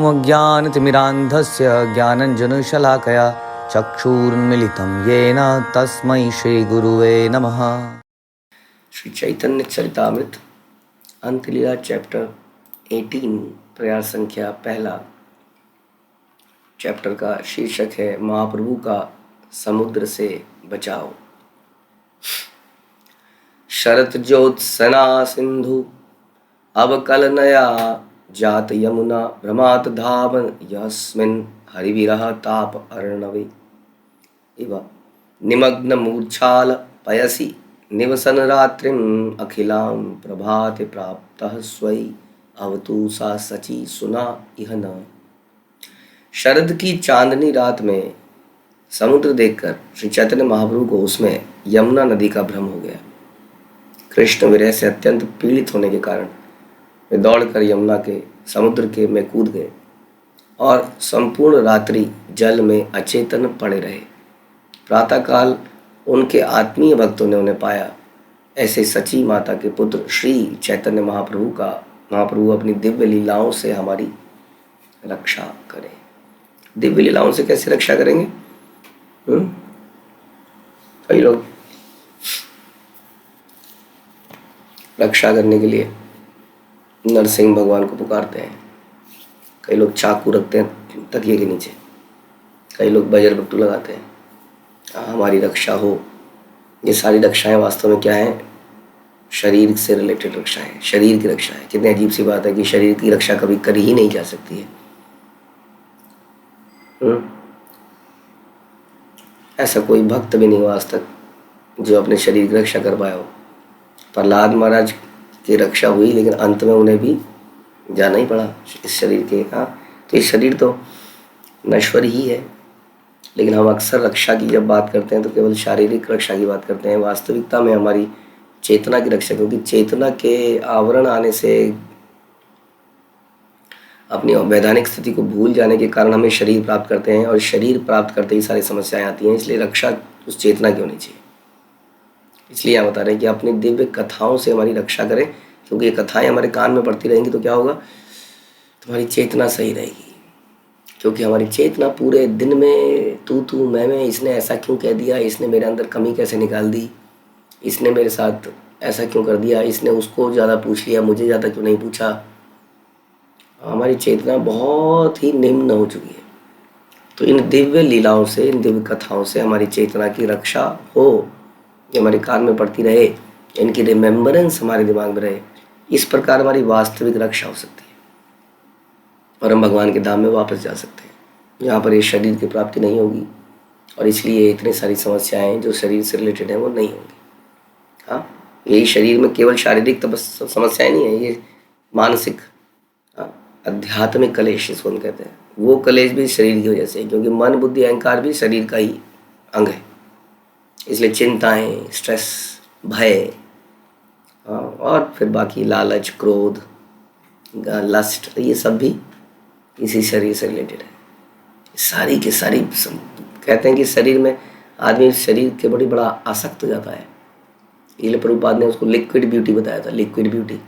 अज्ञानतिमिरान्धस्य ज्ञानञ्जनशलाकया चक्षुरुन्मीलितं येन तस्मै श्रीगुरुवे नमः। श्री चैतन्य चरितामृत अंतलीला चैप्टर 18 प्रयास संख्या पहला। चैप्टर का शीर्षक है महाप्रभु का समुद्र से बचाव। शरत ज्योत्सना सिंधु अवकलनया जात यमुना भ्रमात धावन यस्मिन् हरिविरह ताप अर्णवे इव निमग्न मूर्छाल पयसि निवसन रात्रिम अखिलां प्रभाते प्राप्तः स्वयि अवतु सा सची सुना इह न। शरद की चांदनी रात में समुद्र देखकर श्री चैतन्य महाप्रभु को उसमें यमुना नदी का भ्रम हो गया। कृष्ण विरह से अत्यंत पीड़ित होने के कारण वे दौड़कर यमुना के समुद्र के में कूद गए और संपूर्ण रात्रि जल में अचेतन पड़े रहे। प्रातःकाल उनके आत्मीय भक्तों ने उन्हें पाया। ऐसे सची माता के पुत्र श्री चैतन्य महाप्रभु अपनी दिव्य लीलाओं से हमारी रक्षा करें। दिव्य लीलाओं से कैसे रक्षा करेंगे? कई लोग रक्षा करने के लिए नरसिंह भगवान को पुकारते हैं, कई लोग चाकू रखते हैं तकिए के नीचे, कई लोग बजर बट्टू लगाते हैं, हमारी रक्षा हो। ये सारी रक्षाएं वास्तव में क्या है? शरीर से रिलेटेड रक्षा है, शरीर की रक्षा है। कितनी अजीब सी बात है कि शरीर की रक्षा कभी करी ही नहीं जा सकती है। ऐसा कोई भक्त भी नहीं हुआ आज तक जो अपने शरीर की रक्षा कर पाया हो। प्रहलाद महाराज की रक्षा हुई लेकिन अंत में उन्हें भी जाना ही पड़ा इस शरीर के। तो ये शरीर तो नश्वर ही है, लेकिन हम अक्सर रक्षा की जब बात करते हैं तो केवल शारीरिक रक्षा की बात करते हैं। वास्तविकता में हमारी चेतना की रक्षा, क्योंकि चेतना के आवरण आने से अपनी वैधानिक स्थिति को भूल जाने के कारण हमें शरीर प्राप्त करते हैं और शरीर प्राप्त करते ही सारी समस्याएं आती हैं। इसलिए रक्षा उस चेतना की होनी चाहिए। इसलिए यहाँ बता रहे हैं कि अपनी दिव्य कथाओं से हमारी रक्षा करें, क्योंकि ये कथाएं हमारे कान में पड़ती रहेंगी तो क्या होगा? तुम्हारी चेतना सही रहेगी। क्योंकि हमारी चेतना पूरे दिन में तू मैं, इसने ऐसा क्यों कह दिया, इसने मेरे अंदर कमी कैसे निकाल दी, इसने मेरे साथ ऐसा क्यों कर दिया, इसने उसको ज़्यादा पूछ लिया, मुझे ज़्यादा क्यों नहीं पूछा। हमारी चेतना बहुत ही निम्न हो चुकी है। तो इन दिव्य लीलाओं से, इन दिव्य कथाओं से हमारी चेतना की रक्षा हो, ये हमारे कान में पड़ती रहे, इनकी रिमेम्बरेंस हमारे दिमाग में रहे। इस प्रकार हमारी वास्तविक रक्षा हो सकती है और हम भगवान के धाम में वापस जा सकते हैं, जहाँ पर ये शरीर की प्राप्ति नहीं होगी और इसलिए इतनी सारी समस्याएं जो शरीर से रिलेटेड हैं वो नहीं होंगी। हाँ, यही शरीर में केवल शारीरिक समस्याएं नहीं है, ये मानसिक आध्यात्मिक कलेश इसको हम कहते हैं। वो कलेश भी शरीर की वजह से, क्योंकि मन बुद्धि अहंकार भी शरीर का ही अंग है। इसलिए चिंताएं, स्ट्रेस, भय और फिर बाकी लालच, क्रोध, लस्ट, ये सब भी इसी शरीर से रिलेटेड है। सारी की सारी कहते हैं कि शरीर में आदमी शरीर के बड़ा आसक्त हो जाता है। इसलिए प्रभुपाद ने उसको लिक्विड ब्यूटी बताया था, लिक्विड ब्यूटी,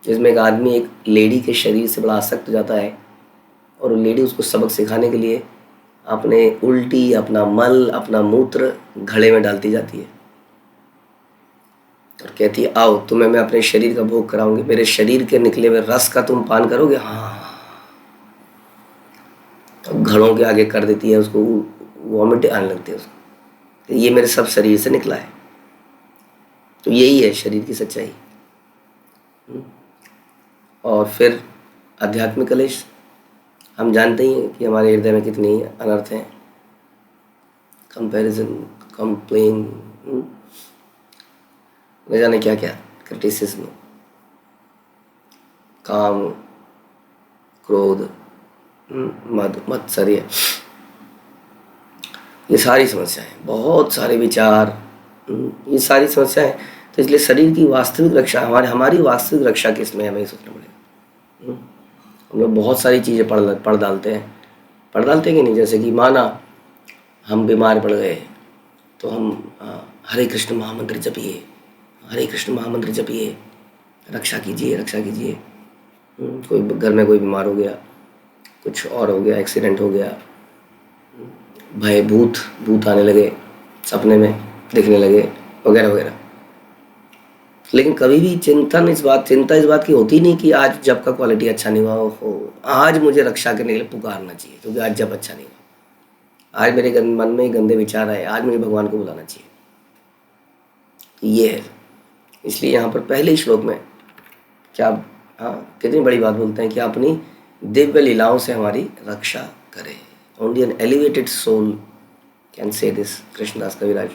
जिसमें एक आदमी एक लेडी के शरीर से बड़ा आसक्त हो जाता है और वो लेडी उसको सबक सिखाने के लिए अपने उल्टी, अपना मल, अपना मूत्र घड़े में डालती जाती है और कहती है, आओ तुम्हें मैं अपने शरीर का भोग कराऊंगी, मेरे शरीर के निकले हुए रस का तुम पान करोगे। हाँ, घड़ों के आगे कर देती है, उसको वॉमिट आने लगती है उसको, तो ये मेरे सब शरीर से निकला है। तो यही है शरीर की सच्चाई। और फिर आध्यात्मिक कलेश, हम जानते ही हैं कि हमारे हृदय में कितनी अनर्थ हैं। कंपैरिजन, कंप्लेन, न जाने क्या क्या, क्रिटिसिज्म, काम, क्रोध, मत्सर्य, ये सारी समस्याएं, बहुत सारे विचार, ये सारी समस्याएं। तो इसलिए शरीर की वास्तविक रक्षा, हमारी वास्तविक रक्षा किसमें, हमें सोचना पड़ेगा। हम लोग बहुत सारी चीज़ें पढ़ डालते हैं कि नहीं। जैसे कि माना हम बीमार पड़ गए तो हम हरे कृष्ण महामंत्र जपिए, हरे कृष्ण महामंत्र जपिए, रक्षा कीजिए, रक्षा कीजिए। कोई घर में कोई बीमार हो गया कुछ और हो गया, एक्सीडेंट हो गया, भय भूत आने लगे, सपने में दिखने लगे, वगैरह वगैरह। लेकिन कभी भी चिंता इस बात की होती नहीं कि आज जब का क्वालिटी अच्छा नहीं हुआ, हो आज मुझे रक्षा करने के लिए पुकारना चाहिए क्योंकि आज जब अच्छा नहीं हुआ, आज मेरे मन में गंदे विचार आए, आज मुझे भगवान को बुलाना चाहिए। ये है, इसलिए यहाँ पर पहले ही श्लोक में क्या, हाँ, कितनी बड़ी बात बोलते हैं कि अपनी दिव्य लीलाओं से हमारी रक्षा करे। Only an elevated soul can say this. Krishnadas Kaviraj.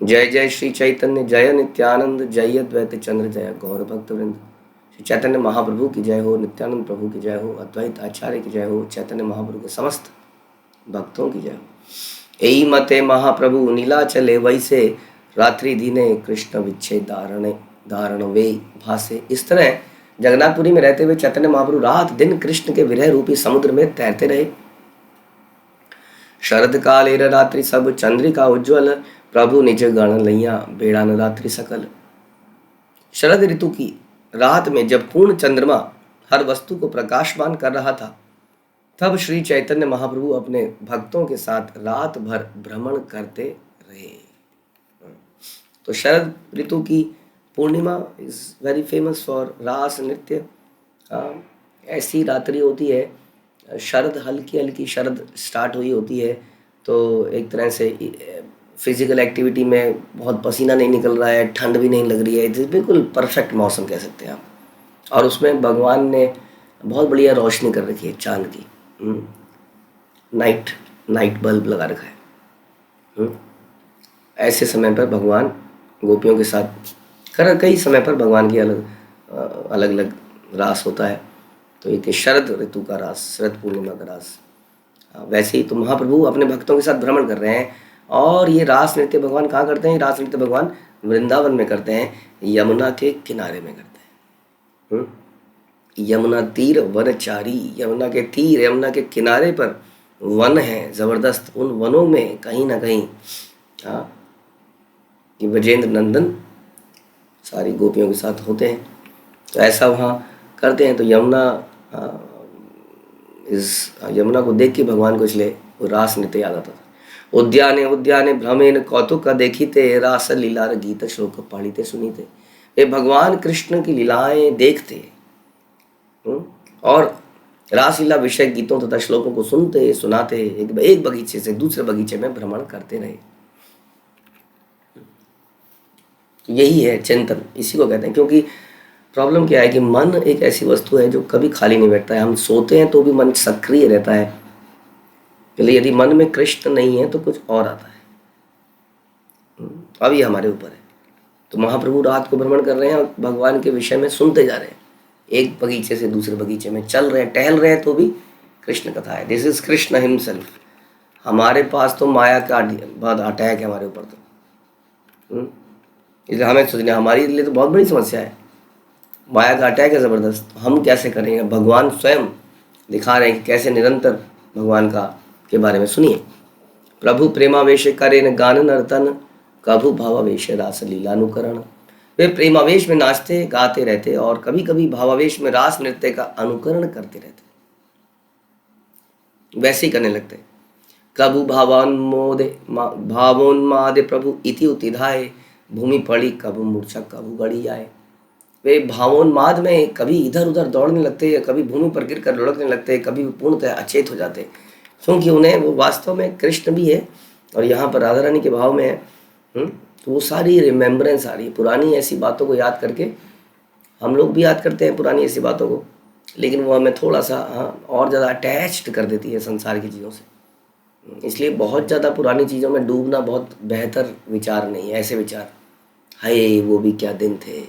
जय जय श्री चैतन्य जय नित्यानंद, जय अद्वैत चंद्र जय गौर भक्त वृंद। श्री चैतन्य महाप्रभु की जय हो, नित्यानंद प्रभु की जय हो, अद्वैत आचार्य की जय हो, चैतन्य महाप्रभु के समस्त भक्तों की जय हो। एई मते महाप्रभु नीलाचले वैसे, रात्रि दीने कृष्ण विच्छेद धारण वे भासे। इस तरह जगन्नाथपुरी में रहते हुए चैतन्य महाप्रभु रात दिन कृष्ण के विरह रूपी समुद्र में तैरते रहे। शरद कालेर रात्रि सब चंद्रिका उज्ज्वल, प्रभु निज गण लैया बेड़ान रात्रि सकल। शरद ऋतु की रात में जब पूर्ण चंद्रमा हर वस्तु को प्रकाशमान कर रहा था, तब श्री चैतन्य महाप्रभु अपने भक्तों के साथ रात भर भ्रमण करते रहे। तो शरद ऋतु की पूर्णिमा इज वेरी फेमस फॉर रास नृत्य। ऐसी रात्रि होती है, शरद हल्की हल्की शरद स्टार्ट हुई होती है, तो एक तरह से फिजिकल एक्टिविटी में बहुत पसीना नहीं निकल रहा है, ठंड भी नहीं लग रही है, बिल्कुल परफेक्ट मौसम कह सकते हैं आप। और उसमें भगवान ने बहुत बढ़िया रोशनी कर रखी है चांद की, नाइट बल्ब लगा रखा है। ऐसे समय पर भगवान गोपियों के साथ कई समय पर भगवान की अलग अलग रास होता है। तो एक शरद ऋतु का रास, शरद पूर्णिमा का रास। वैसे ही तो महाप्रभु अपने भक्तों के साथ भ्रमण कर रहे हैं, और ये रास नृत्य भगवान कहाँ करते हैं? रास नृत्य भगवान वृंदावन में करते हैं, यमुना के किनारे में करते हैं। यमुना तीर वनचारी, यमुना के तीर, यमुना के किनारे पर वन है जबरदस्त। उन वनों में कहीं ना कहीं कि ब्रजेंद्र नंदन सारी गोपियों के साथ होते हैं, तो ऐसा वहाँ करते हैं। तो यमुना को देख के भगवान को इसलिए वो रास नृत्य याद आता था। उद्याने उद्याने भ्रमेन कौतुक देखिते, रास लीला गीत श्लोक पढ़िते सुनीते। वे भगवान कृष्ण की लीलाएं देखते और रासलीला विषय गीतों तथा श्लोकों को सुनते सुनाते एक बगीचे से दूसरे बगीचे में भ्रमण करते रहे। तो यही है चिंतन, इसी को कहते हैं। क्योंकि प्रॉब्लम क्या है कि मन एक ऐसी वस्तु है जो कभी खाली नहीं बैठता है। हम सोते हैं तो भी मन सक्रिय रहता है, इसलिए यदि मन में कृष्ण नहीं है तो कुछ और आता है। अब ये हमारे ऊपर है। तो महाप्रभु रात को भ्रमण कर रहे हैं और भगवान के विषय में सुनते जा रहे हैं, एक बगीचे से दूसरे बगीचे में चल रहे हैं, टहल रहे हैं, तो भी कृष्ण कथा है। This is Krishna himself. हमारे पास तो माया का बहुत अटैक है हमारे ऊपर तो, इसलिए हमें सोचना, हमारे लिए तो बहुत बड़ी समस्या है, माया का अटैक है ज़बरदस्त। हम कैसे करेंगे? भगवान स्वयं दिखा रहे हैं कि कैसे निरंतर भगवान का के बारे में सुनिए। प्रभु प्रेमावेश करे न गान नर्तन, कभु भावावेश रास लीलानुकरण। वे प्रेमावेश में नाचते गाते रहते और कभी कभी भावावेश में रास नृत्य का अनुकरण करते रहते, वैसे ही करने लगते। कभु भावोन्मादे प्रभु इति उतिधाय, भूमि पड़ी कभु मूर्छा कभु गड़ी आए। वे भावोन्माद में कभी इधर उधर दौड़ने लगते या कभी भूमि पर गिर कर लुढ़कने लगते, कभी पूर्णतः अचेत हो जाते, क्योंकि उन्हें वो वास्तव में कृष्ण भी है और यहाँ पर राधा रानी के भाव में है। तो वो सारी रिमेम्बरेंस आ रही है, पुरानी ऐसी बातों को याद करके। हम लोग भी याद करते हैं पुरानी ऐसी बातों को, लेकिन वो हमें थोड़ा सा और ज़्यादा अटैच्ड कर देती है संसार की चीज़ों से। इसलिए बहुत ज़्यादा पुरानी चीज़ों में डूबना बहुत बेहतर विचार नहीं है। ऐसे विचार, हाय वो भी क्या दिन थे,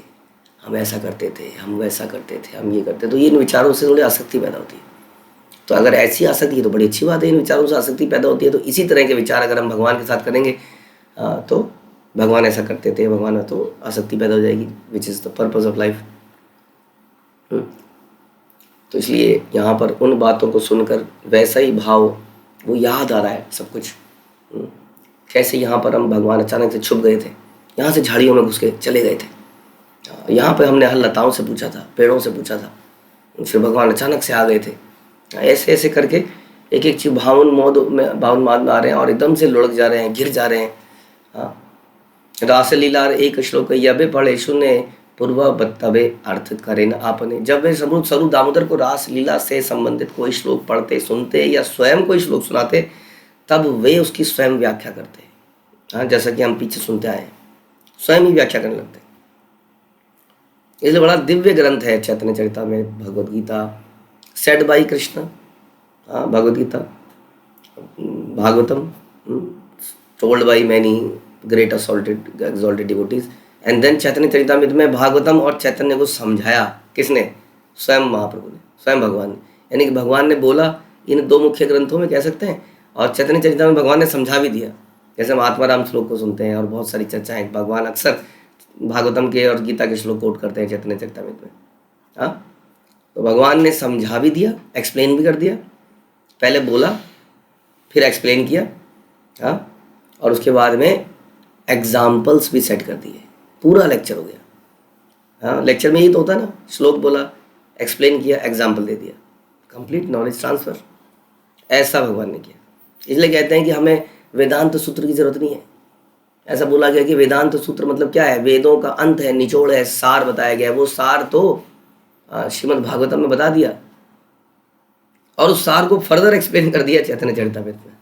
हम ऐसा करते थे, हम वैसा करते थे, हम ये करते, तो इन विचारों से थोड़ी आसक्ति पैदा होती है। तो अगर ऐसी आसक्ति है तो बड़ी अच्छी बात है, इन विचारों से आसक्ति पैदा होती है। तो इसी तरह के विचार अगर हम भगवान के साथ करेंगे तो भगवान ऐसा करते थे, भगवान में तो आसक्ति पैदा हो जाएगी, which is the purpose of life. तो इसलिए यहाँ पर उन बातों को सुनकर वैसा ही भाव वो याद आ रहा है सब कुछ। कैसे यहाँ पर हम भगवान अचानक से छुप गए थे, यहाँ से झाड़ियों में घुस के चले गए थे, यहाँ पे हमने हल लताओं से पूछा था, पेड़ों से पूछा था, फिर भगवान अचानक से आ गए थे ऐसे ऐसे करके एक एक चीज भावन माद में आ रहे हैं और एकदम से लुढ़क जा रहे हैं, गिर जा रहे हैं। हाँ, रासलीला एक श्लोक यबे पढ़े सुने पूर्व बत्तवे अर्थ करें आपने। जब वे स्वरूप दामोदर को रासलीला से संबंधित कोई श्लोक पढ़ते, सुनते या स्वयं कोई श्लोक सुनाते, तब वे उसकी स्वयं व्याख्या करते। हाँ, जैसा कि हम पीछे सुनते आए, स्वयं ही व्याख्या करने लगते। इसलिए बड़ा दिव्य ग्रंथ है चैतन्य चरितामृत भगवद गीता, सेड बाई कृष्ण। हाँ, Bhagavad Gita, Bhagavatam, told by many great exalted devotees, and then Chaitanya Charitamrita में भागवतम और चैतन्य को समझाया किसने? स्वयं महाप्रभु ने, स्वयं भगवान ने। यानी कि भगवान ने बोला इन दो मुख्य ग्रंथों में, कह सकते हैं, और चैतन्य चरितामृत भगवान ने समझा भी दिया। जैसे हम आत्माराम श्लोक को सुनते हैं और बहुत सारी चर्चाएं, भगवान अक्सर भागवतम के और गीता के श्लोक कोट करते हैं चैतन्य चरितामृत में। हाँ, तो भगवान ने समझा भी दिया, एक्सप्लेन भी कर दिया। पहले बोला, फिर एक्सप्लेन किया। हाँ, और उसके बाद में एग्जाम्पल्स भी सेट कर दिए। पूरा लेक्चर हो गया। हाँ, लेक्चर में ही तो होता है ना, श्लोक बोला, एक्सप्लेन किया, एग्जाम्पल दे दिया, कंप्लीट नॉलेज ट्रांसफर। ऐसा भगवान ने किया। इसलिए कहते हैं कि हमें वेदांत सूत्र की जरूरत नहीं है। ऐसा बोला गया कि वेदांत सूत्र मतलब क्या है? वेदों का अंत है, निचोड़ है, सार बताया गया। वो सार तो श्रीमद् भागवतम में बता दिया और उस सार को फर्दर एक्सप्लेन कर दिया चैतन्य चरितामृत में,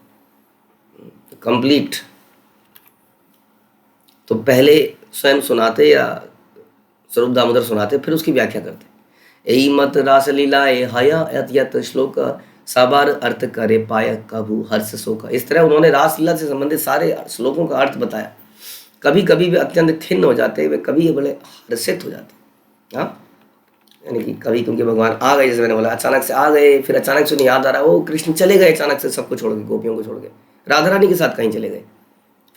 कंप्लीट। तो पहले स्वयं सुनाते या स्वरूप दामोदर सुनाते, फिर उसकी व्याख्या करते। यही मत रासलीला ए हया यत श्लोक साबार अर्थ करे पाय कभू हर्ष शोक। इस तरह उन्होंने रासलीला से संबंधित सारे श्लोकों का अर्थ बताया। कभी कभी वे अत्यंत खिन्न हो जाते, वे कभी बड़े हर्षित हो जाते। हाँ, यानी कि कभी क्योंकि भगवान आ गए, जैसे मैंने बोला, अचानक से आ गए, फिर अचानक से उन्हें याद आ रहा है, ओ कृष्ण चले गए अचानक से, सबको छोड़ के, गोपियों को छोड़ के राधा रानी के साथ कहीं चले गए,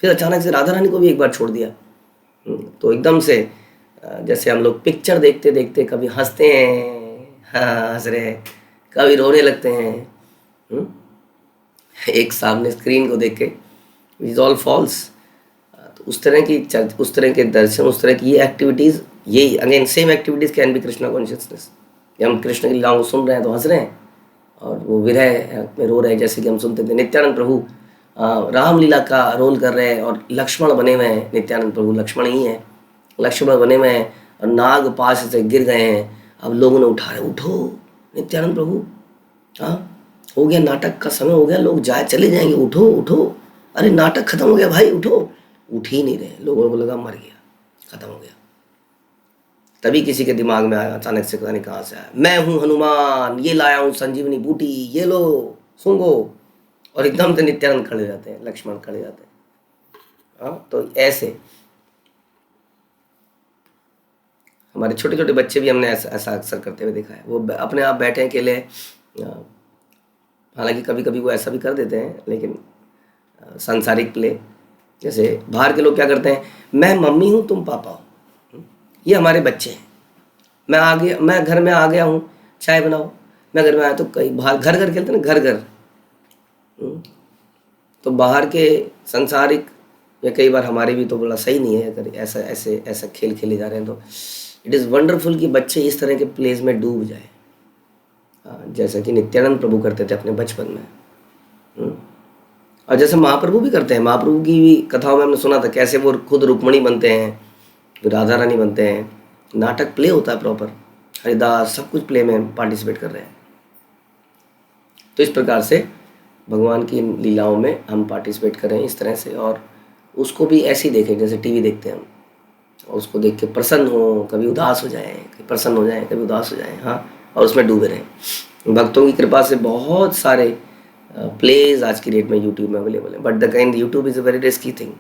फिर अचानक से राधा रानी को भी एक बार छोड़ दिया। तो एकदम से जैसे हम लोग पिक्चर देखते देखते कभी हंसते हैं, हाँ हंस रहे हैं, कभी रोने लगते हैं एक सामने स्क्रीन को देख के, इज ऑल फॉल्स। तो उस तरह के दर्शन, उस तरह की ये एक्टिविटीज़, यही again same activities can be Krishna consciousness. हम कृष्ण की लीलाओं को सुन रहे हैं तो हंस रहे हैं, और वो विरह में रो रहे हैं। जैसे कि हम सुनते थे नित्यानंद प्रभु रामलीला का रोल कर रहे हैं और लक्ष्मण बने हुए हैं। नित्यानंद प्रभु लक्ष्मण ही हैं, लक्ष्मण बने हुए हैं और नाग पास से गिर गए हैं। अब लोगों ने उठा रहे, उठो नित्यानंद प्रभु, हाँ हो गया, नाटक का समय हो गया, लोग चले जाएंगे, उठो उठो, अरे नाटक खत्म हो गया भाई, उठो। उठ ही नहीं रहे, लोगों को लगा मर गया, खत्म हो गया। तभी किसी के दिमाग में आया अचानक से, पता नहीं कहाँ से आया, मैं हूँ हनुमान, ये लाया हूँ संजीवनी बूटी, ये लो सूंघो, और एकदम से नित्यानंद खड़े जाते हैं, लक्ष्मण खड़े जाते हैं। हाँ, तो ऐसे हमारे छोटे छोटे बच्चे भी हमने ऐसा अक्सर करते हुए देखा है। वो अपने आप बैठे हैं अकेले, हालांकि कभी कभी वो ऐसा भी कर देते हैं, लेकिन सांसारिक प्ले, जैसे बाहर के लोग क्या करते हैं, मैं मम्मी हूँ तुम पापा हो, ये हमारे बच्चे हैं, मैं घर में आ गया हूँ, चाय बनाओ, मैं घर में आया। तो कई बाहर घर घर खेलते हैं ना, घर घर। तो बाहर के सांसारिक, या कई बार हमारे भी तो बड़ा सही नहीं है अगर ऐसा खेल खेले जा रहे हैं। तो इट इज़ वंडरफुल कि बच्चे इस तरह के प्लेस में डूब जाए, जैसा कि नित्यानंद प्रभु करते थे अपने बचपन में, और जैसे महाप्रभु भी करते हैं। महाप्रभु की भी कथाओं में हमने सुना था कैसे वो खुद रुक्मणी बनते हैं, फिर राधा रानी बनते हैं, नाटक प्ले होता है प्रॉपर, हरिदास सब कुछ प्ले में पार्टिसिपेट कर रहे हैं। तो इस प्रकार से भगवान की लीलाओं में हम पार्टिसिपेट करें इस तरह से, और उसको भी ऐसे ही देखें जैसे टीवी देखते हैं हम, और उसको देख के प्रसन्न हो, कभी उदास हो जाएं, कभी प्रसन्न हो जाएं, कभी उदास हो जाएं। हाँ, और उसमें डूबे रहें। भक्तों की कृपा से बहुत सारे प्लेज आज की डेट में यूट्यूब में अवेलेबल है, but the kind YouTube is a very risky thing,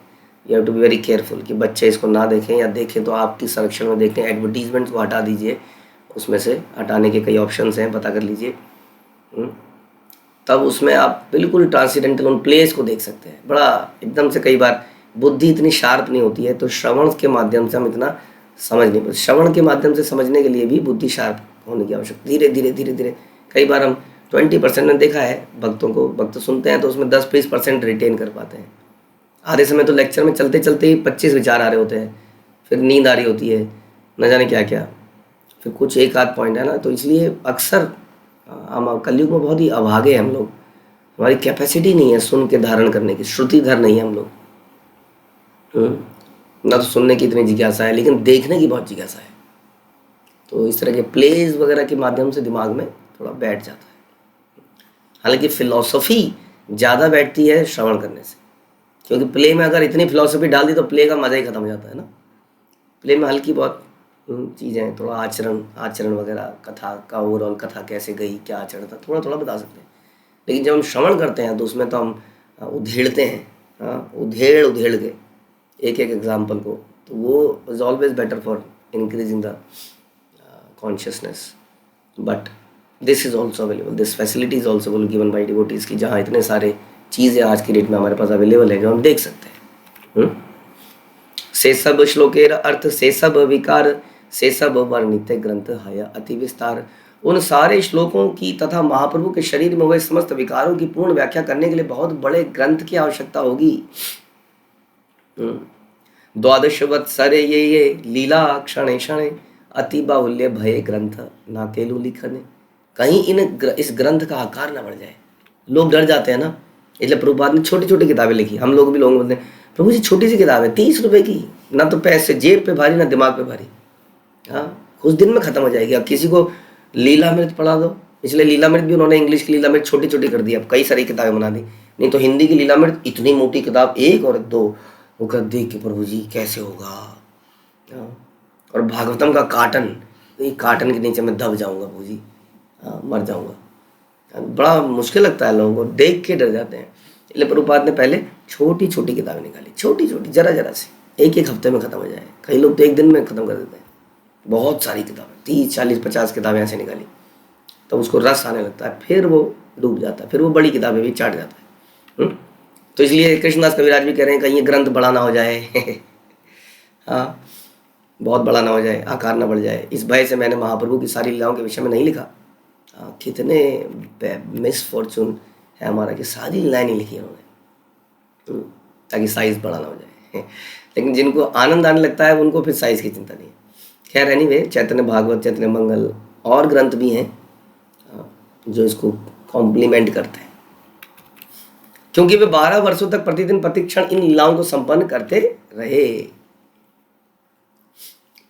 you have to be very careful कि बच्चे इसको ना देखें, या देखें तो आपकी संरक्षण में देखें। एडवर्टीजमेंट्स को हटा दीजिए, उसमें से हटाने के कई ऑप्शंस हैं, पता कर लीजिए, तब उसमें आप बिल्कुल ट्रांसीडेंटल उन प्लेस को देख सकते हैं। बड़ा एकदम से, कई बार बुद्धि इतनी शार्प नहीं होती है, तो श्रवण के माध्यम से हम इतना समझ नहीं पाते। श्रवण के माध्यम से समझने के लिए भी बुद्धि शार्प होने की आवश्यकता। धीरे धीरे धीरे धीरे, कई बार हम 20% में देखा है भक्तों को, भक्त सुनते हैं तो उसमें 10-20% रिटेन कर पाते हैं। आधे समय तो लेक्चर में चलते चलते ही 25 विचार आ रहे होते हैं, फिर नींद आ रही होती है, न जाने क्या क्या, फिर कुछ एक आध पॉइंट है ना। तो इसलिए अक्सर हम कलयुग में बहुत ही अभागे हैं हम लोग, हमारी कैपेसिटी नहीं है सुन के धारण करने की, श्रुतिधर नहीं है हम लोग। ना तो सुनने की इतनी जिज्ञासा है, लेकिन देखने की बहुत जिज्ञासा है। तो इस तरह के प्लेज वगैरह के माध्यम से दिमाग में थोड़ा बैठ जाता है। हालांकि फिलॉसफी ज़्यादा बैठती है श्रवण करने से, क्योंकि प्ले में अगर इतनी फिलॉसफी डाल दी तो प्ले का मज़ा ही खत्म हो जाता है ना। प्ले में हल्की बहुत चीज़ें, थोड़ा आचरण वगैरह, कथा का ओवरऑल कथा कैसे गई, क्या आचरण था, थोड़ा थोड़ा बता सकते हैं। लेकिन जब हम श्रवण करते हैं तो उसमें तो हम उधेड़ते हैं, उधेड़ के एक एक एग्जाम्पल को, तो वो is always better for increasing the consciousness. But this is also available, this facility is also given by devotees की, जहाँ इतने सारे चीज़ें आज की डेट में हमारे पास अवेलेबल है जो हम देख सकते हैं। से सब श्लोकेर अर्थ से सब विकार से सब वर्णित ग्रंथ है अति विस्तार। उन सारे श्लोकों की तथा महाप्रभु के शरीर में हुए समस्त विकारों की पूर्ण व्याख्या करने के लिए बहुत बड़े ग्रंथ की आवश्यकता होगी। द्वादश वत्सरे ये लीला क्षणे क्षणे अति बाहुल्य भय ग्रंथ ना केलु लिखने। कहीं इस ग्रंथ का आकार ना बढ़ जाए, लोग डर जाते हैं ना, इसलिए प्रभुपाद ने छोटी छोटी किताबें लिखी। हम लोग भी लोग बोलते हैं प्रभु जी छोटी सी किताब है 30 रुपए की, ना तो पैसे जेब पे भारी ना दिमाग पे भारी, कुछ दिन में खत्म हो जाएगी। अब किसी को लीलामृत पढ़ा दो, इसलिए लीलामृत भी उन्होंने इंग्लिश की लीलामृत छोटी छोटी कर दी, अब कई सारी किताबें बना दी। नहीं तो हिंदी की लीलामृत इतनी मोटी किताब, एक और दो, वो कर देख के प्रभु जी कैसे होगा। और भागवतम का काटन, ये काटन के नीचे मैं दब जाऊंगा प्रभु जी, मर जाऊंगा। बड़ा मुश्किल लगता है, लोगों को देख के डर जाते हैं। इसलिए प्रभुपाद ने पहले छोटी छोटी किताबें निकाली, छोटी छोटी जरा सी, एक एक हफ्ते में खत्म हो जाए। कई लोग तो एक दिन में खत्म कर देते हैं। बहुत सारी किताबें 30 40 50 किताबें ऐसे निकाली, तो उसको रस आने लगता है, फिर वो डूब जाता है, फिर वो बड़ी किताबें भी चाट जाता है। तो इसलिए कृष्णदास कविराज भी कह रहे हैं कहीं ये ग्रंथ बड़ा ना हो जाए हाँ, बहुत बड़ा ना हो जाए, आकार ना बढ़ जाए, इस भय से मैंने महाप्रभु की सारी लीलाओं के विषय में नहीं लिखा। कितने मिसफॉर्चून है हमारा कि सारी लीलाएं नहीं लिखी उन्होंने, ताकि साइज बड़ा ना हो जाए। लेकिन जिनको आनंद आने लगता है उनको फिर साइज की चिंता नहीं है। खैर एनीवे, चैतन्य भागवत, चैतन्य मंगल और ग्रंथ भी हैं जो इसको कॉम्प्लीमेंट करते हैं, क्योंकि वे 12 वर्षों तक प्रतिदिन प्रतिक्षण इन लीलाओं को संपन्न करते रहे।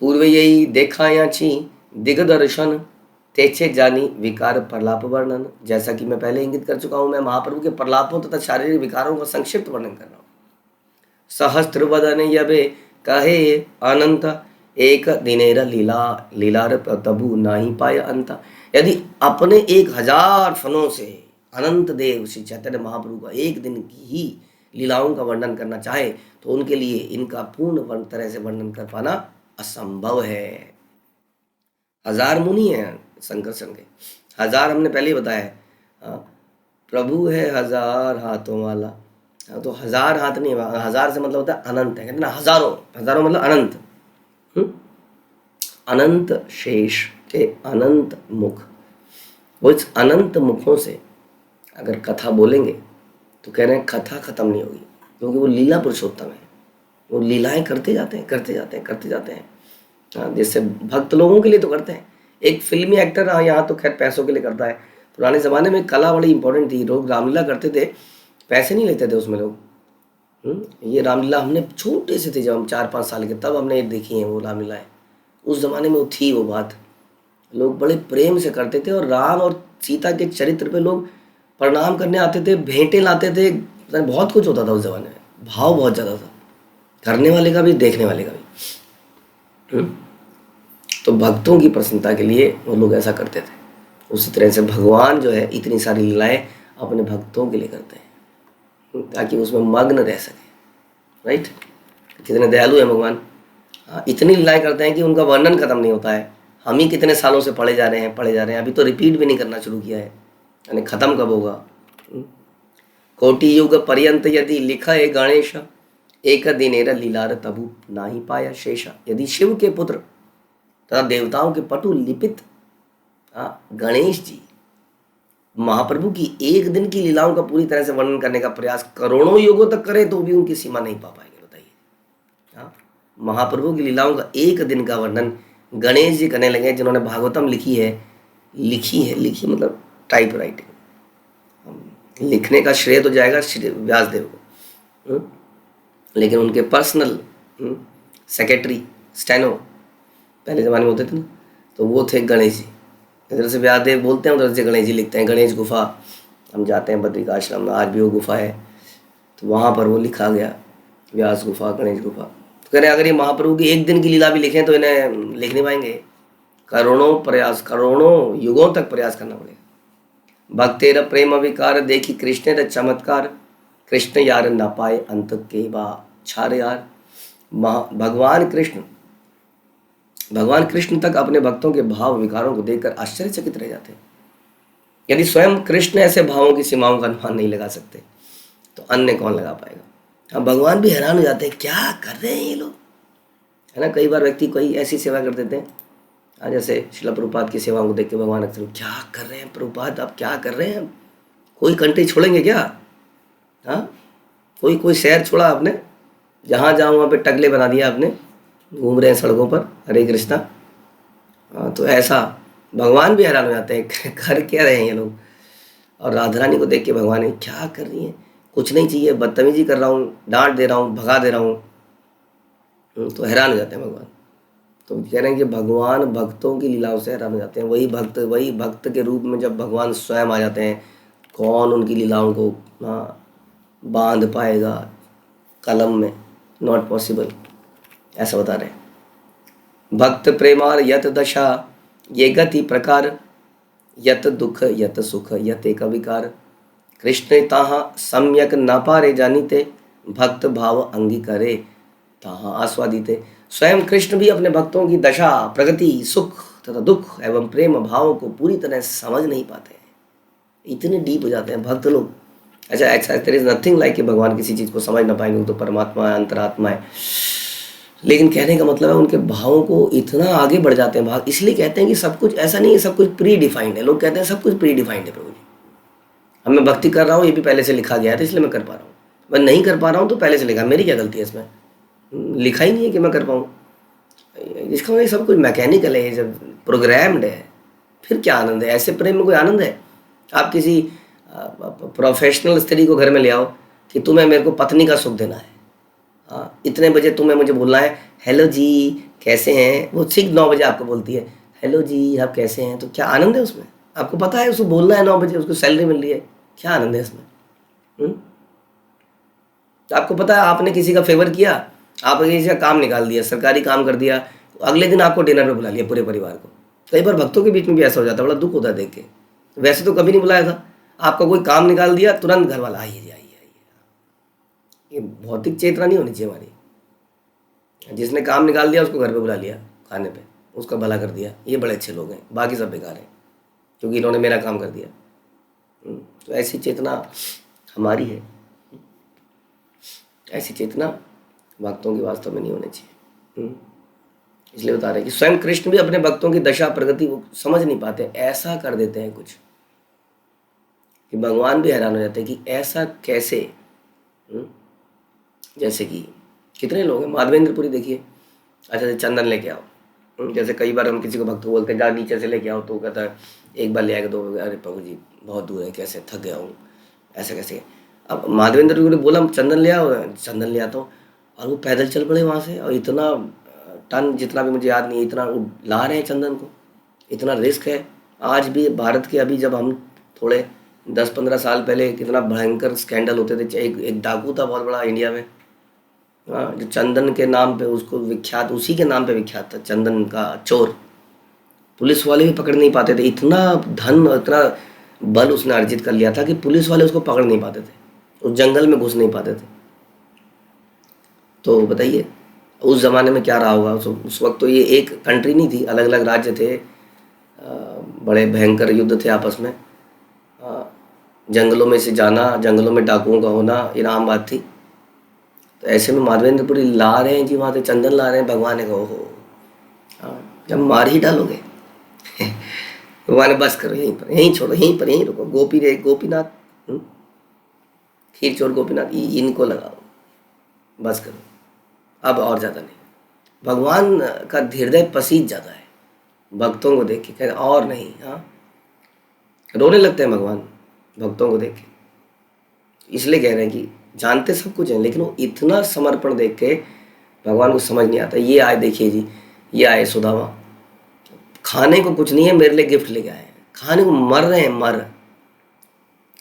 पूर्व यही देखा याची दिग्दर्शन तेचे जानी विकार प्रलाप वर्णन। जैसा कि मैं पहले इंगित कर चुका हूं, मैं महाप्रभु के प्रलापों तथा शारीरिक विकारों का संक्षिप्त वर्णन कर रहा हूं। सहस्त्र वदन यबे कहे अनंत एक दिनेर लीला लीलार तबु नाही पाय अंत। यदि अपने 1000 फनों से अनंत देव श्री चैतन्य महाप्रभु का एक दिन की ही लीलाओं का वर्णन करना चाहे तो उनके लिए इनका पूर्ण तरह से वर्णन कर पाना असंभव है। 1000 मुनि हैं संकर्षण के, 1000 हमने पहले ही बताया है। प्रभु है 1000 हाथों वाला, तो 1000 हाथ नहीं, 1000 से मतलब होता है अनंत है, कहते ना हजारों, हजारों मतलब अनंत। अनंत शेष के अनंत मुख, वो इस अनंत मुखों से अगर कथा बोलेंगे तो कह रहे हैं कथा खत्म नहीं होगी, क्योंकि वो लीला पुरुषोत्तम है, वो लीलाएं करते जाते हैं। जैसे भक्त लोगों के लिए तो करते हैं। एक फिल्मी एक्टर यहाँ तो खैर पैसों के लिए करता है, पुराने ज़माने में कला बड़ी इंपॉर्टेंट थी, लोग रामलीला करते थे, पैसे नहीं लेते थे उसमें लोग। ये रामलीला हमने छोटे से थे जब हम 4-5 साल के, तब हमने देखी हैं वो रामलीलाएँ। उस ज़माने में वो थी वो बात, लोग बड़े प्रेम से करते थे, और राम और सीता के चरित्र पे लोग प्रणाम करने आते थे, भेंटें लाते थे, बहुत कुछ होता था उस ज़माने में, भाव बहुत ज़्यादा था, करने वाले का भी देखने वाले का भी। तो भक्तों की प्रसन्नता के लिए वो लोग ऐसा करते थे। उसी तरह से भगवान जो है इतनी सारी लीलाएं अपने भक्तों के लिए करते हैं, ताकि उसमें मग्न रह सके। राइट, कितने दयालु है भगवान। इतनी लीलाएं करते हैं कि उनका वर्णन खत्म नहीं होता है। हम ही कितने सालों से पढ़े जा रहे हैं, अभी तो रिपीट भी नहीं करना शुरू किया है, यानी खत्म कब होगा। कोटि युग पर्यंत यदि लिखा है गणेश एक दिनेर लीलार तबु नाही पाया शेषा। यदि शिव के पुत्र तथा देवताओं के पटु लिपित गणेश जी महाप्रभु की एक दिन की लीलाओं का पूरी तरह से वर्णन करने का प्रयास करोड़ों युगों तक करें तो भी उनकी सीमा नहीं पा पाएंगे। बताइए, महाप्रभु की लीलाओं का एक दिन का वर्णन गणेश जी करने लगे, जिन्होंने भागवतम लिखी मतलब टाइप राइटिंग। लिखने का श्रेय तो जाएगा व्यासदेव को, लेकिन उनके पर्सनल सेक्रेटरी स्टेनो पहले ज़माने में होते थे ना, तो वो थे गणेश जी। इधर से व्यासदेव बोलते हैं, उधर से गणेश जी लिखते हैं। गणेश गुफा हम जाते हैं बद्रिकाश्रम में, आज भी वो गुफा है, तो वहाँ पर वो लिखा गया व्यास गुफा, गणेश गुफा। तो कह रहे अगर ये महाप्रभु की एक दिन की लीला भी लिखें तो इन्हें लिख नहीं पाएंगे, करोड़ों युगों तक प्रयास करना पड़ेगा। भक्तेर प्रेम विकार देखी कृष्ण चमत्कार, कृष्ण यार न पाए अंत के बा छार यार। भगवान कृष्ण तक अपने भक्तों के भाव विकारों को देखकर आश्चर्यचकित रह जाते हैं। यदि स्वयं कृष्ण ऐसे भावों की सीमाओं का अनुमान नहीं लगा सकते तो अन्य कौन लगा पाएगा। अब भगवान भी हैरान हो जाते हैं, क्या कर रहे हैं ये लोग, है ना। कई बार व्यक्ति कोई ऐसी सेवा कर देते हैं, आज जैसे श्रील प्रभुपाद की सेवाओं को देख के भगवान अक्सर क्या कर रहे हैं प्रभुपाद, आप क्या कर रहे हैं, कोई कंट्री छोड़ेंगे क्या, हाँ कोई शहर छोड़ा आपने, जहाँ जाओ वहाँ पे टगले बना दिया आपने, घूम रहे हैं सड़कों पर, हरे कृष्णा। हाँ, तो ऐसा भगवान भी हैरान हो जाते हैं, कर क्या रहे हैं ये लोग। और राधा रानी को देख के भगवान क्या कर रही हैं, कुछ नहीं चाहिए, बदतमीजी कर रहा हूँ, डांट दे रहा हूँ, भगा दे रहा हूँ, तो हैरान हो जाते हैं भगवान। तो कह रहे हैं कि भगवान भक्तों की लीलाओं से हैरान हो जाते हैं। वही भक्त के रूप में जब भगवान स्वयं आ जाते हैं, कौन उनकी लीलाओं को बांध पाएगा कलम में, नॉट पॉसिबल, ऐसा बता रहे हैं। भक्त प्रेमार यत दशा ये गति प्रकार, यत दुख यत सुख यत एक विकार, कृष्ण ताहा सम्यक न पारे जानीते, भक्त भाव अंगी करे ताहा आस्वादिते। स्वयं कृष्ण भी अपने भक्तों की दशा, प्रगति, सुख तथा दुख एवं प्रेम भावों को पूरी तरह समझ नहीं पाते हैं। इतने डीप हो जाते हैं भक्त लोग। अच्छा, देयर इज नथिंग लाइक कि भगवान किसी चीज़ को समझ ना पाएंगे, तो परमात्मा है, अंतरात्मा है, लेकिन कहने का मतलब है उनके भावों को इतना आगे बढ़ जाते हैं भाव। इसलिए कहते हैं कि सब कुछ ऐसा नहीं है, सब कुछ प्री डिफाइंड है। लोग कहते हैं सब कुछ प्री डिफाइंड है प्रभु जी, अब मैं भक्ति कर रहा हूँ, ये भी पहले से लिखा गया है, तो इसलिए मैं कर पा रहा हूँ। मैं नहीं कर पा रहा हूँ तो पहले से लिखा, मेरी क्या गलती है इसमें, लिखा ही नहीं है कि मैं कर पाऊँ। इसका मतलब सब कुछ मैकेनिकल है, जब प्रोग्राम्ड है, फिर क्या आनंद है। ऐसे प्रेम में कोई आनंद है। आप किसी प्रोफेशनल स्त्री को घर में ले आओ कि तुम्हें मेरे को पत्नी का सुख देना है, हाँ इतने बजे तुम्हें मुझे बोलना है हेलो जी कैसे हैं, वो ठीक 9 बजे आपको बोलती है हेलो जी आप कैसे हैं, तो क्या आनंद है उसमें। आपको पता है उसको बोलना है 9 बजे, उसको सैलरी मिल रही है, क्या आनंद है इसमें। तो आपको पता है आपने किसी का फेवर किया, आपने किसी का काम निकाल दिया, सरकारी काम कर दिया, अगले दिन आपको डिनर में बुला लिया पूरे परिवार को। कई बार भक्तों के बीच में भी ऐसा हो जाता है, बड़ा दुख होता है देख के। वैसे तो कभी नहीं बुलाया था, आपका कोई काम निकाल दिया, तुरंत घर वाला आइए। ये भौतिक चेतना नहीं होनी चाहिए हमारी। जिसने काम निकाल दिया उसको घर पे बुला लिया खाने पे, उसका भला कर दिया, ये बड़े अच्छे लोग हैं, बाकी सब बेकार हैं क्योंकि इन्होंने मेरा काम कर दिया। तो ऐसी चेतना हमारी है, ऐसी चेतना भक्तों की वास्तव में नहीं होनी चाहिए। इसलिए बता रहे हैं कि स्वयं कृष्ण भी अपने भक्तों की दशा प्रगति वो समझ नहीं पाते, ऐसा कर देते हैं कुछ कि भगवान भी हैरान हो जाते हैं कि ऐसा कैसे। जैसे कि कितने लोग हैं, माधवेंद्रपुरी देखिए, अच्छा चंदन लेके आओ, जैसे कई बार हम किसी को भक्त बोलते हैं जा नीचे से लेके आओ, तो वो कहता है एक बार ले आएगा, तो अरे प्रभु जी बहुत दूर है, कैसे थक गया हूँ, ऐसे कैसे। अब माधवेंद्रपुरी ने बोला चंदन ले आओ, चंदन ले आता हूँ, और वो पैदल चल पड़े वहाँ से, और इतना टन जितना भी मुझे याद नहीं, इतना ला रहे हैं चंदन को, इतना रिस्क है। आज भी भारत के, अभी जब हम थोड़े 10-15 साल पहले कितना भयंकर स्कैंडल होते थे, एक डाकू था बहुत बड़ा इंडिया में, जो चंदन के नाम पे उसको विख्यात, उसी के नाम पे विख्यात था, चंदन का चोर। पुलिस वाले भी पकड़ नहीं पाते थे, इतना धन और इतना बल उसने अर्जित कर लिया था कि पुलिस वाले उसको पकड़ नहीं पाते थे, उस जंगल में घुस नहीं पाते थे। तो बताइए उस ज़माने में क्या रहा होगा। उस वक्त तो ये एक कंट्री नहीं थी, अलग अलग राज्य थे, बड़े भयंकर युद्ध थे आपस में, जंगलों में से जाना, जंगलों में डाकुओं का होना, ये आम बात थी। तो ऐसे में माधवेंद्रपुरी ला रहे हैं जी, वहाँ से चंदन ला रहे हैं, भगवान ने कहा हो जब मार ही डालोगे भगवान बस करो, यहीं पर, यहीं छोड़ो, यहीं पर, यहीं रुको, गोपीनाथ खीर चोर गोपीनाथ इनको लगाओ, बस करो, अब और ज़्यादा नहीं। भगवान का हृदय पसीज जाता है भक्तों को देख के, कहते और नहीं। हाँ रोने लगते हैं भगवान भक्तों को देख के। इसलिए कह रहे हैं कि जानते सब कुछ है, लेकिन वो इतना समर्पण देख के भगवान को समझ नहीं आता। ये आए, देखिए जी, ये आए सुदामा, खाने को कुछ नहीं है, मेरे लिए गिफ्ट लेके आए हैं। खाने को मर रहे हैं,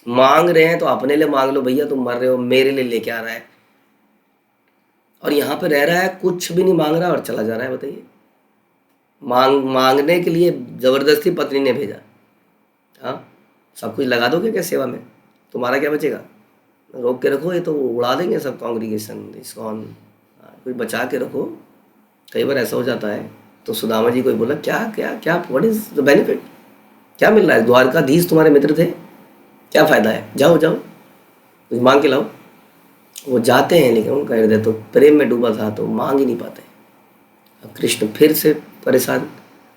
मांग रहे हैं तो अपने लिए मांग लो भैया, तुम मर रहे हो, मेरे लिए लेके आ रहा है। और यहाँ पे रह रहा है, कुछ भी नहीं मांग रहा और चला जा रहा है। बताइए, मांगने के लिए जबरदस्ती पत्नी ने भेजा। हाँ, सब कुछ लगा दोगे क्या सेवा में, तुम्हारा क्या बचेगा? रोक के रखो, ये तो उड़ा देंगे सब कांग्रीगेशन, इस्कॉन। कुछ बचा के रखो। कई बार ऐसा हो जाता है। तो सुदामा जी को बोला, क्या क्या क्या, व्हाट इज द बेनिफिट, क्या मिल रहा है? द्वारकाधीश तुम्हारे मित्र थे, क्या फ़ायदा है? जाओ जाओ, कुछ मांग के लाओ। वो जाते हैं, लेकिन उनका हृदय तो प्रेम में डूबा था, तो मांग ही नहीं पाते। अब कृष्ण फिर से परेशान,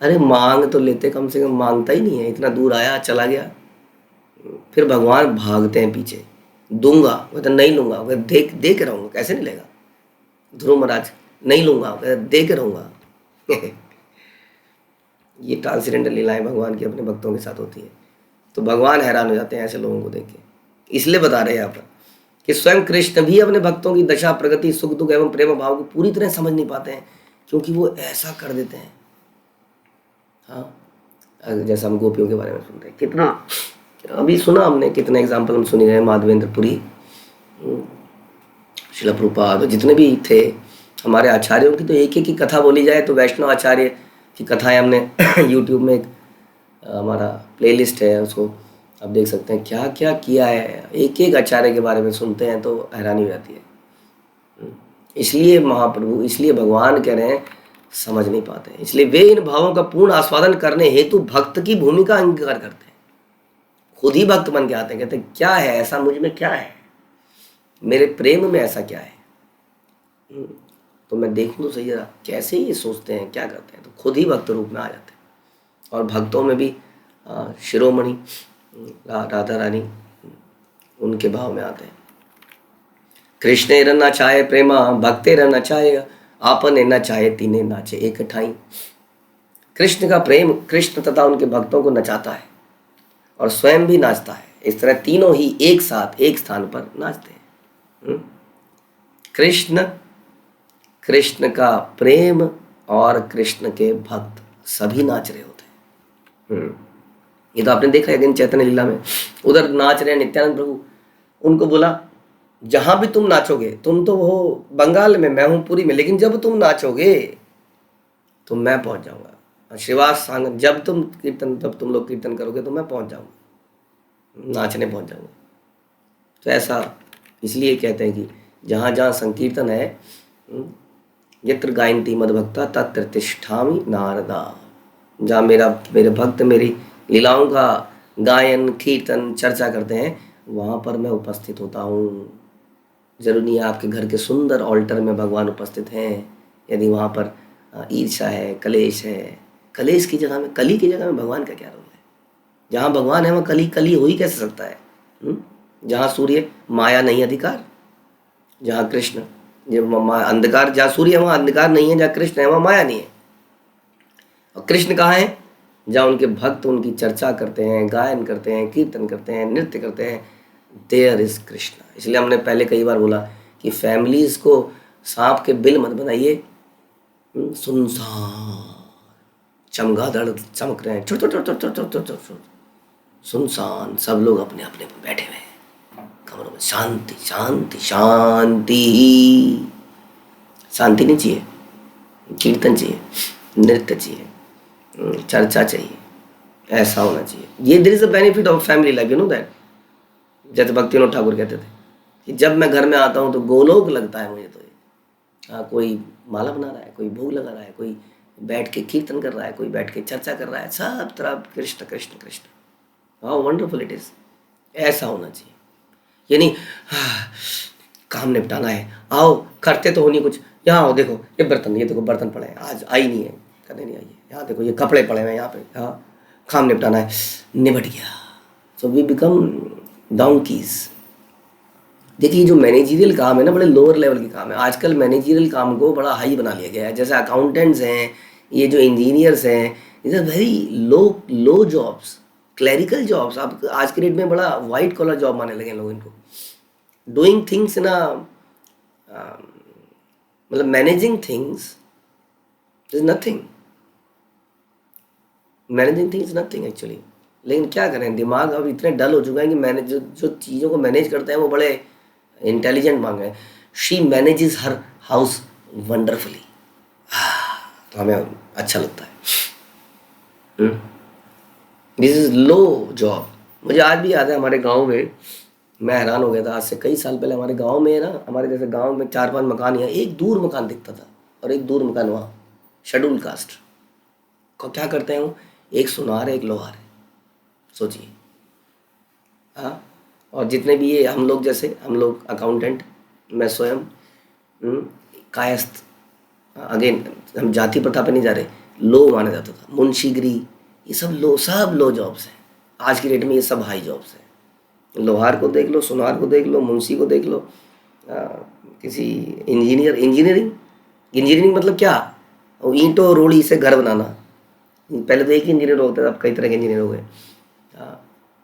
अरे मांग तो लेते, कम से कम मांगता ही नहीं है, इतना दूर आया चला गया। फिर भगवान भागते हैं पीछे, दूंगा, मैं तो नहीं लूंगा, मैं दे के रहूँगा, कैसे नहीं लेगा? ध्रुव महाराज, नहीं लूंगा, मैं दे के रहूँगा। ये ट्रांसेंडेंटल लीलाएं भगवान की अपने भक्तों के साथ होती है। तो भगवान हैरान हो जाते हैं ऐसे लोगों को देख के। इसलिए बता रहे हैं यहाँ पर कि स्वयं कृष्ण भी अपने भक्तों की दशा, प्रगति, सुख दुख एवं प्रेम भाव को पूरी तरह समझ नहीं पाते हैं, क्योंकि वो ऐसा कर देते हैं। हाँ, जैसा हम गोपियों के बारे में सुन रहे हैं, कितना अभी सुना हमने, कितने एग्जाम्पल हम सुन रहे हैं। माधवेंद्रपुरी, शिला प्रभुपाद, जितने भी थे हमारे आचार्यों की, तो एक एक की कथा बोली जाए तो वैष्णव आचार्य की कथाएं हमने यूट्यूब में हमारा प्लेलिस्ट है, उसको आप देख सकते हैं, क्या क्या किया है। एक एक आचार्य के बारे में सुनते हैं तो हैरानी हो जाती है। इसलिए महाप्रभु, इसलिए भगवान कह रहे हैं समझ नहीं पाते, इसलिए वे इन भावों का पूर्ण आस्वादन करने हेतु भक्त की भूमिका अंगीकार करते हैं। खुद ही भक्त बन के आते हैं, कहते हैं क्या है ऐसा मुझ में, क्या है मेरे प्रेम में, ऐसा क्या है, तो मैं देखूं तो सही जरा कैसे ये सोचते हैं, क्या करते हैं। तो खुद ही भक्त रूप में आ जाते हैं। और भक्तों में भी शिरोमणि राधा रानी उनके भाव में आते हैं। कृष्ण न चाहे प्रेमा, भक्ते न चाहे आपने, न चाहे तीने नाचे एक ठाई। कृष्ण का प्रेम कृष्ण तथा उनके भक्तों को नचाता है और स्वयं भी नाचता है। इस तरह तीनों ही एक साथ एक स्थान पर नाचते हैं। कृष्ण का प्रेम और कृष्ण के भक्त सभी नाच रहे होते हैं। ये तो आपने देखा है चैतन्य लीला में, उधर नाच रहे हैं नित्यानंद प्रभु। उनको बोला, जहां भी तुम नाचोगे, तुम तो हो बंगाल में, मैं हूं पुरी में, लेकिन जब तुम नाचोगे तो मैं पहुंच जाऊंगा। श्रीवास सांग, जब तुम कीर्तन, जब तुम लोग कीर्तन करोगे तो मैं पहुंच जाऊंगा, नाचने पहुंच जाऊंगा। तो ऐसा इसलिए कहते हैं कि जहाँ जहाँ संकीर्तन है, यत्र गायन्ति मद्भक्ता तत्र तिष्ठामि नारदा। जहाँ मेरे भक्त मेरी लीलाओं का गायन, कीर्तन, चर्चा करते हैं, वहाँ पर मैं उपस्थित होता हूँ। जरूरी नहीं है आपके घर के सुंदर ऑल्टर में भगवान उपस्थित हैं। यदि वहाँ पर ईर्ष्या है, कलेश है, कलेश की जगह में, कली की जगह में भगवान का क्या रोल है? जहाँ भगवान है वहाँ कली हो ही कैसे सकता है? जहाँ सूर्य माया नहीं अधिकार, जहाँ कृष्ण अंधकार, जहाँ सूर्य है वहाँ अंधकार नहीं है, जहाँ कृष्ण है वहाँ माया नहीं है। और कृष्ण कहाँ है? जहाँ उनके भक्त उनकी चर्चा करते हैं, गायन करते हैं, कीर्तन करते हैं, नृत्य करते हैं, देयर इज कृष्ण। इसलिए हमने पहले कई बार बोला कि फैमिलीज को सांप के बिल मत बनाइए। सुनसान, चमगादड़ चमक रहे हैं, छोट सुनसान, सब लोग अपने अपने बैठे हुए हैं कमरों में, शांति शांति शांति। शांति नहीं चाहिए, कीर्तन चाहिए, नृत्य चाहिए, चर्चा चाहिए, ऐसा होना चाहिए। ये there is a benefit of family life, you know that. जैसे भक्तिविनोद ठाकुर कहते थे कि जब मैं घर में आता हूँ तो गोलोक लगता है मुझे। तो कोई माला बना रहा है, कोई भोग लगा रहा है, कोई बैठ के कीर्तन कर रहा है, कोई बैठ के चर्चा कर रहा है, सब तरफ Krishna Krishna Krishna. How wonderful it is. ऐसा होना चाहिए। ये नहीं काम निपटाना है, आओ करते तो हो नहीं कुछ, यहाँ आओ देखो ये बर्तन, ये देखो बर्तन पड़े हैं, आज आई नहीं है, करने नहीं आई है, यहाँ देखो ये कपड़े पड़े हैं यहाँ पे, हाँ काम निपटाना है, निपट गया। So we become donkeys. देखिए जो मैनेजरियल काम है ना, बड़े लोअर लेवल के काम है। आजकल मैनेजरियल काम को बड़ा हाई बना लिया गया है। जैसे अकाउंटेंट्स हैं, ये जो इंजीनियर्स हैं, is a very low jobs, clerical jobs आप आज के डेट में बड़ा वाइट कॉलर जॉब मानने लगे लोग इनको. डूइंग थिंग्स ना, मतलब managing things is nothing. Managing things nothing actually. लेकिन क्या करें, दिमाग अब इतने डल हो चुका है कि मैंने जो चीज़ों को मैनेज करते हैं वो बड़े इंटेलिजेंट मांग रहे हैं. She manages her house wonderfully. तो हमें अच्छा लगता है. This is low job. मुझे आज भी याद है हमारे गांव में, मैं हैरान हो गया था आज से कई साल पहले. हमारे गांव में ना, हमारे जैसे गांव में 4-5 मकान ही हैं, एक दूर मकान दिखता था और एक दूर मकान वहाँ शेड्यूल कास्ट को क्या करते हैं वो, एक सुनार है एक लोहार है. सोचिए. हाँ. और जितने भी ये हम लोग, जैसे हम लोग अकाउंटेंट, मैं स्वयं कायस्थ, अगेन हम जाति प्रथा पे नहीं जा रहे, लो माना जाता था. मुंशीगिरी, ये सब लो जॉब्स हैं. आज की डेट में ये सब हाई जॉब्स हैं. लोहार को देख लो, सुनार को देख लो, मुंशी को देख लो, किसी इंजीनियरिंग मतलब क्या, वो ईंटों रोड़ी से घर बनाना. पहले तो एक ही इंजीनियर होता था, अब कई तरह के इंजीनियर हो गए.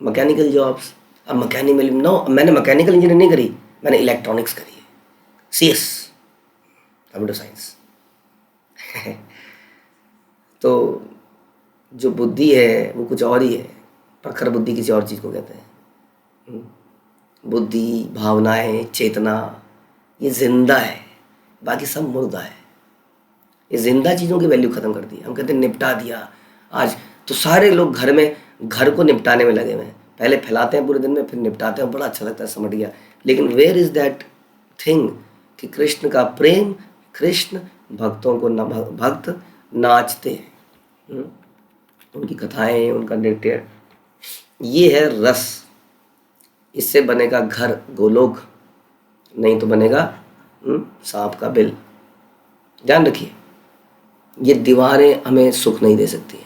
Mechanical jobs. अब मैकेनिकल नो, मैंने मैकेनिकल इंजीनियरिंग नहीं करी, मैंने इलेक्ट्रॉनिक्स करी है, CS, कंप्यूटर साइंस. तो जो बुद्धि है वो कुछ और ही है. प्रखर बुद्धि किसी और चीज़ को कहते हैं. बुद्धि, भावनाएं, चेतना, ये जिंदा है, बाकी सब मुर्दा है. ये जिंदा चीज़ों की वैल्यू ख़त्म कर दी. हम कहते हैं निपटा दिया आज. तो सारे लोग घर में घर को निपटाने में लगे हुए हैं. पहले फैलाते हैं पूरे दिन में, फिर निपटाते हैं, बड़ा अच्छा लगता है, समझ गया. लेकिन वेयर इज़ दैट थिंग कि कृष्ण का प्रेम, कृष्ण भक्तों को भक्त नाचते हैं. उनकी कथाएं, उनका नृत्य, ये है रस. इससे बनेगा घर गोलोक, नहीं तो बनेगा सांप का बिल. ध्यान रखिए, ये दीवारें हमें सुख नहीं दे सकती हैं.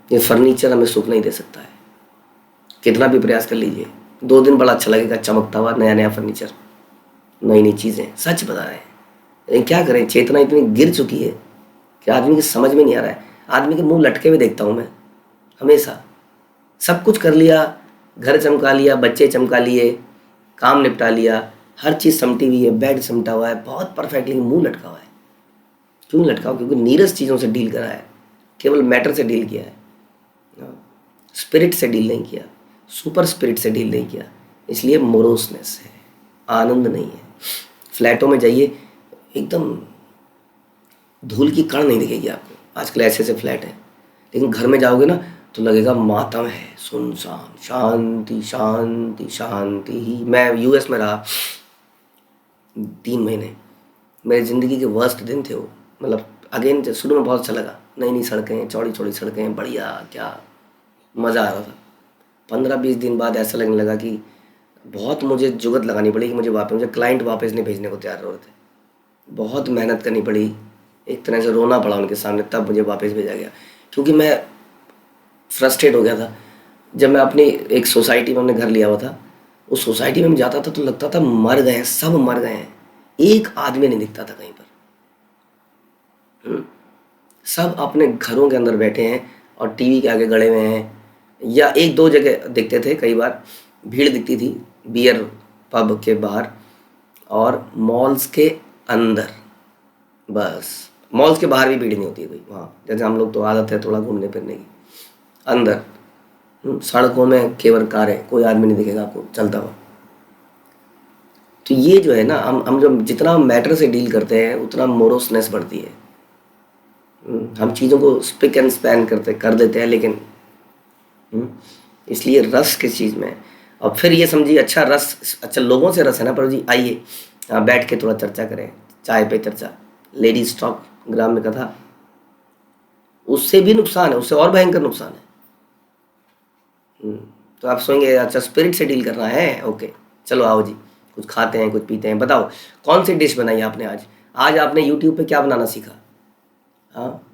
ये फर्नीचर हमें सुख नहीं दे सकता है. कितना भी प्रयास कर लीजिए, 2 दिन बड़ा अच्छा लगेगा, चमकता हुआ नया नया फर्नीचर, नई नई चीज़ें, सच बता रहे हैं. लेकिन क्या करें, चेतना इतनी गिर चुकी है कि आदमी की समझ में नहीं आ रहा है. आदमी के मुंह लटके हुए देखता हूँ मैं हमेशा. सब कुछ कर लिया, घर चमका लिया, बच्चे चमका लिए, काम निपटा लिया, हर चीज़ समटी हुई है, बेड समटा हुआ है, बहुत परफेक्ट, लेकिन मुँह लटका हुआ है. क्यों लटका हुआ? क्योंकि नीरस चीज़ों से डील करा है, केवल मैटर से डील किया है, स्पिरिट से डील नहीं किया, सुपर स्पिरिट से डील नहीं किया. इसलिए मोरोसनेस है, आनंद नहीं है. फ्लैटों में जाइए, एकदम धूल की कण नहीं दिखेगी आपको. आजकल ऐसे ऐसे फ्लैट हैं, लेकिन घर में जाओगे ना तो लगेगा मातम है, सुनसान, शांति शांति शांति ही. मैं US में रहा 3 महीने, मेरी ज़िंदगी के वर्स्ट दिन थे वो. मतलब अगेन शुरू में बहुत अच्छा लगा, नई नई सड़कें, चौड़ी चौड़ी सड़कें, बढ़िया, क्या मज़ा आ रहा था. 15-20 दिन बाद ऐसा लगने लगा कि बहुत मुझे जुगत लगानी पड़ी कि मुझे क्लाइंट वापस नहीं भेजने को तैयार हो रहे थे. बहुत मेहनत करनी पड़ी, एक तरह से रोना पड़ा उनके सामने, तब मुझे वापस भेजा गया. क्योंकि मैं फ्रस्ट्रेट हो गया था. जब मैं अपनी एक सोसाइटी में हमने घर लिया हुआ था, उस सोसाइटी में मैं जाता था तो लगता था मर गए हैं, सब मर गए हैं, एक आदमी नहीं दिखता था कहीं पर. सब अपने घरों के अंदर बैठे हैं और टीवी के आगे गड़े हुए हैं, या 1-2 जगह दिखते थे. कई बार भीड़ दिखती थी बियर पब के बाहर और मॉल्स के अंदर. बस मॉल्स के बाहर भी भीड़ नहीं होती है कोई वहाँ. जैसे हम लोग तो आदत है थोड़ा घूमने फिरने की. अंदर सड़कों में केवल कारें, कोई आदमी नहीं दिखेगा आपको चलता हुआ. तो ये जो है ना, हम जो जितना मैटर से डील करते हैं उतना मोरोसनेस बढ़ती है. हम चीज़ों को स्पिक एंड स्पैन कर देते हैं. लेकिन इसलिए रस किस चीज़ में है. और फिर ये समझिए, अच्छा लोगों से रस है ना, पर जी आइए बैठ के थोड़ा चर्चा करें, चाय पे चर्चा, लेडीज टॉक, ग्राम में कथा. उससे भी नुकसान है, उससे और भयंकर नुकसान है. तो आप सोचेंगे अच्छा स्पिरिट से डील करना है, ओके चलो आओ जी, कुछ खाते हैं, कुछ पीते हैं. बताओ कौन सी डिश बनाई आपने आज आपने यूट्यूब पे क्या बनाना सीखा. हाँ,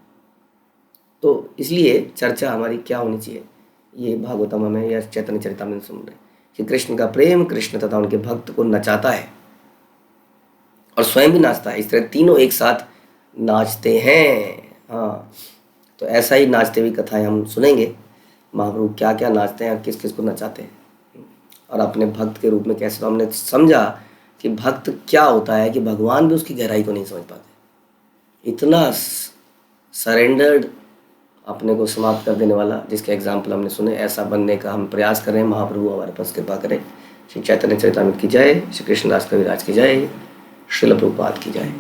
तो इसलिए चर्चा हमारी क्या होनी चाहिए, ये भागवतम में या चैतन्य चरितामृत सुन रहे कि कृष्ण का प्रेम, कृष्ण तथा उनके भक्त को नचाता है और स्वयं भी नाचता है. इस तरह तीनों एक साथ नाचते हैं. हाँ, तो ऐसा ही नाचते हुए कथाएं हम सुनेंगे. महाप्रभु क्या क्या नाचते हैं और किस किस को नचाते हैं, और अपने भक्त के रूप में कैसे। तो हमने समझा कि भक्त क्या होता है, कि भगवान भी उसकी गहराई को नहीं समझ पाते। इतना सरेंडर्ड, अपने को समाप्त कर देने वाला, जिसके एग्जाम्पल हमने सुने, ऐसा बनने का हम प्रयास करें। महाप्रभु हमारे पास कृपा करें। श्री चैतन्य चरितामृत की जय, श्री कृष्णदास कविराज की जय, श्रील प्रभुपाद की जय।